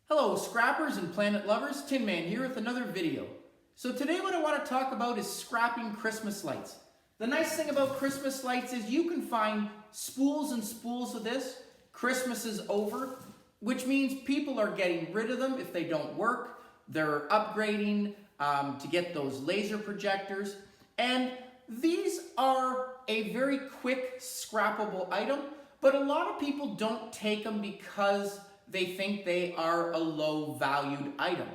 Hello scrappers and planet lovers, Tin Man here with another video. So today what I want to talk about is scrapping Christmas lights. The nice thing about Christmas lights is you can find spools and spools of this. Christmas is over, which means people are getting rid of them if they don't work. They're upgrading to get those laser projectors. And these are a very quick scrappable item, but a lot of people don't take them because they think they are a low valued item.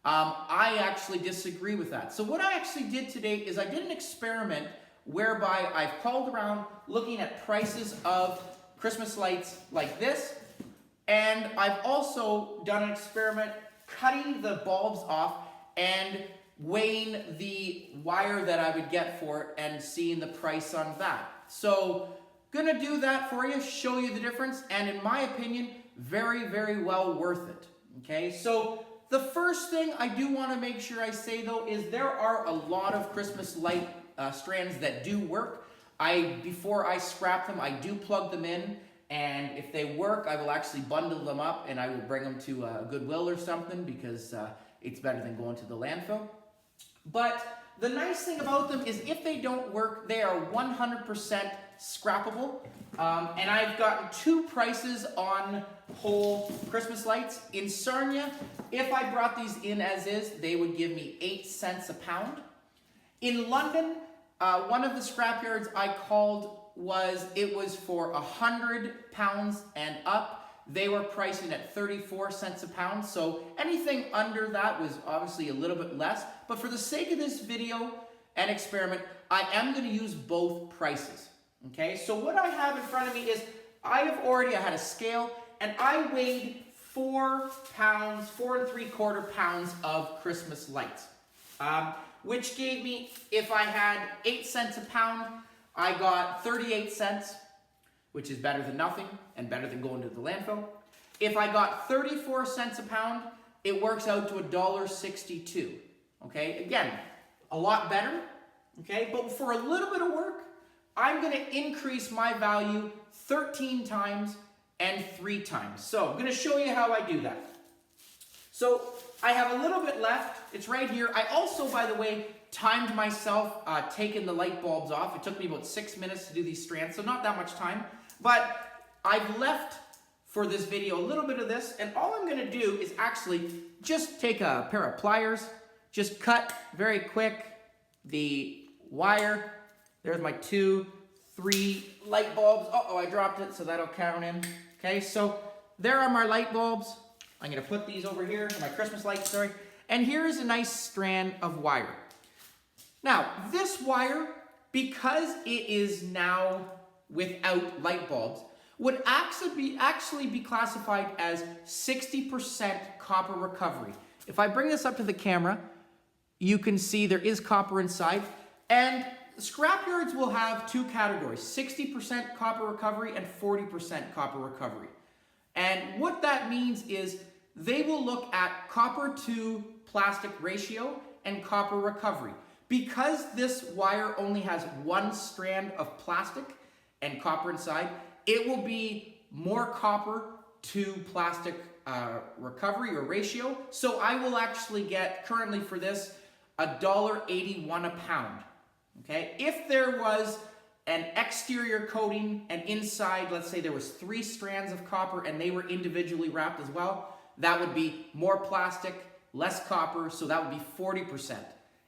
I actually disagree with that. So what I actually did today is I did an experiment whereby I've called around looking at prices of Christmas lights like this, and I've also done an experiment cutting the bulbs off and weighing the wire that I would get for it and seeing the price on that. So gonna do that for you, show you the difference, and in my opinion, very, very well worth it. Okay, so the first thing I do want to make sure I say though is there are a lot of Christmas light strands that do work. Before I scrap them, I do plug them in, and if they work, I will actually bundle them up and I will bring them to Goodwill or something because it's better than going to the landfill. But the nice thing about them is if they don't work, they are 100% scrappable. And I've gotten two prices on whole Christmas lights. In Sarnia, if I brought these in as is, they would give me 8 cents a pound. In London, one of the scrapyards I called was for 100 pounds and up. They were pricing at 34 cents a pound, so anything under that was obviously a little bit less. But for the sake of this video and experiment, I am going to use both prices. Okay, so what I have in front of me is I had a scale, and I weighed 4 3/4 pounds of Christmas lights, which gave me, if I had 8 cents a pound, I got 38 cents, which is better than nothing and better than going to the landfill. If I got 34 cents a pound, it works out to $1.62. Okay, again, a lot better. Okay, but for a little bit of work, I'm going to increase my value 13 times and 3 times. So I'm going to show you how I do that. So I have a little bit left. It's right here. I also, by the way, timed myself taking the light bulbs off. It took me about 6 minutes to do these strands, so not that much time. But I've left for this video a little bit of this, and all I'm going to do is actually just take a pair of pliers, just cut very quick the wire. There's my 2, 3 light bulbs. Uh-oh, I dropped it, so that'll count in. Okay, so there are my light bulbs. I'm going to put these over here, my Christmas lights, sorry. And here is a nice strand of wire. Now, this wire, because it is now without light bulbs, would actually be classified as 60% copper recovery. If I bring this up to the camera, you can see there is copper inside, and scrapyards will have 2 categories, 60% copper recovery and 40% copper recovery. And what that means is they will look at copper to plastic ratio and copper recovery. Because this wire only has 1 strand of plastic and copper inside, it will be more copper to plastic recovery or ratio. So I will actually get, currently for this, $1.81 a pound. Okay, if there was an exterior coating and inside, let's say there was 3 strands of copper and they were individually wrapped as well, that would be more plastic, less copper, so that would be 40%.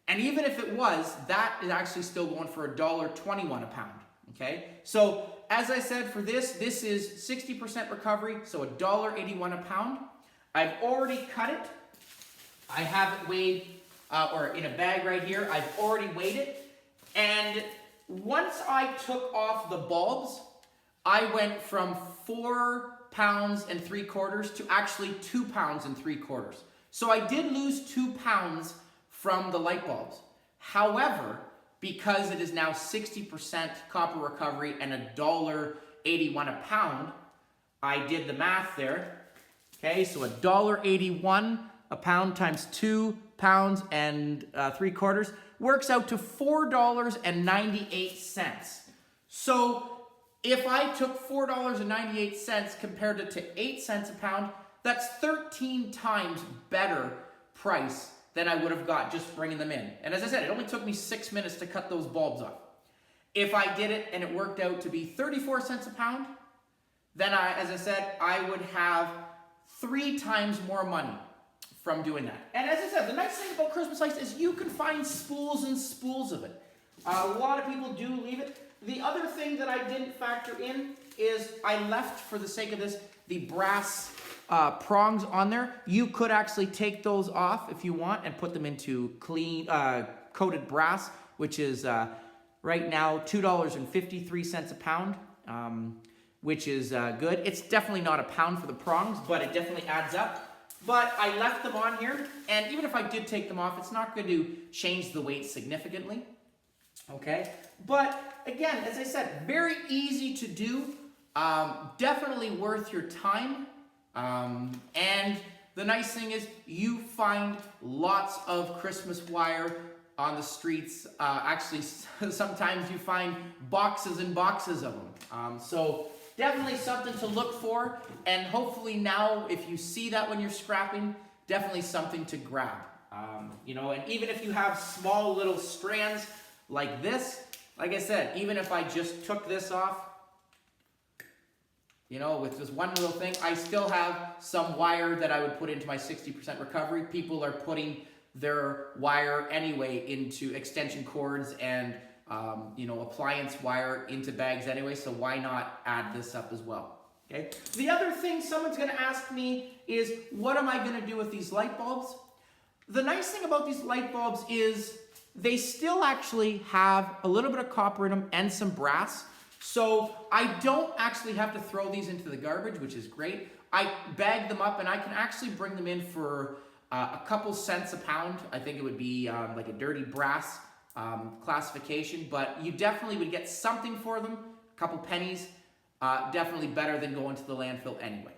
And even if it was, that is actually still going for $1.21 a pound. Okay, so as I said, for this is 60% recovery, so $1.81 a pound. I've already cut it. I have it weighed, or in a bag right here. I've already weighed it. And once I took off the bulbs, I went from 4 3/4 to actually 2 3/4. So I did lose 2 pounds from the light bulbs. However, because it is now 60% copper recovery and $1.81 a pound, I did the math there. Okay, so $1.81 a pound times 2 pounds and 3/4 works out to $4.98. So if I took $4.98 compared it to 8 cents a pound, That's 13 times better price than I would have got just bringing them in. And as I said, it only took me 6 minutes to cut those bulbs off. If I did it and it worked out to be 34 cents a pound, then as I said, I would have 3 times more money from doing that. And as I said, the nice thing about Christmas lights is you can find spools and spools of it. A lot of people do leave it. The other thing that I didn't factor in is I left, for the sake of this, the brass prongs on there. You could actually take those off if you want and put them into clean coated brass, which is right now $2.53 a pound, which is good. It's definitely not a pound for the prongs, but it definitely adds up. But I left them on here, and even if I did take them off, it's not going to change the weight significantly. Okay, but again, as I said, very easy to do, definitely worth your time, and the nice thing is you find lots of Christmas wire on the streets. Actually, sometimes you find boxes and boxes of them, so definitely something to look for, and hopefully now if you see that when you're scrapping, definitely something to grab. You know, and even if you have small little strands like this, like I said, even if I just took this off, you know, with just one little thing, I still have some wire that I would put into my 60% recovery. People are putting their wire anyway into extension cords and, you know, appliance wire into bags anyway, so why not add this up as well, okay? The other thing someone's gonna ask me is, what am I gonna do with these light bulbs? The nice thing about these light bulbs is they still actually have a little bit of copper in them and some brass. So I don't actually have to throw these into the garbage, which is great. I bag them up and I can actually bring them in for a couple cents a pound. I think it would be like a dirty brass classification, but you definitely would get something for them, a couple pennies, definitely better than going to the landfill anyway.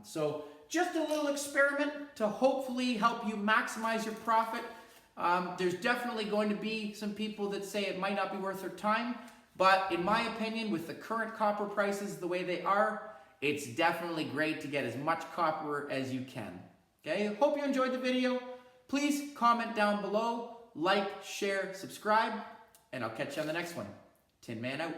So just a little experiment to hopefully help you maximize your profit. There's definitely going to be some people that say it might not be worth their time, but in my opinion, with the current copper prices the way they are, it's definitely great to get as much copper as you can. Okay, hope you enjoyed the video. Please comment down below, like, share, subscribe, and I'll catch you on the next one. Tin Man out.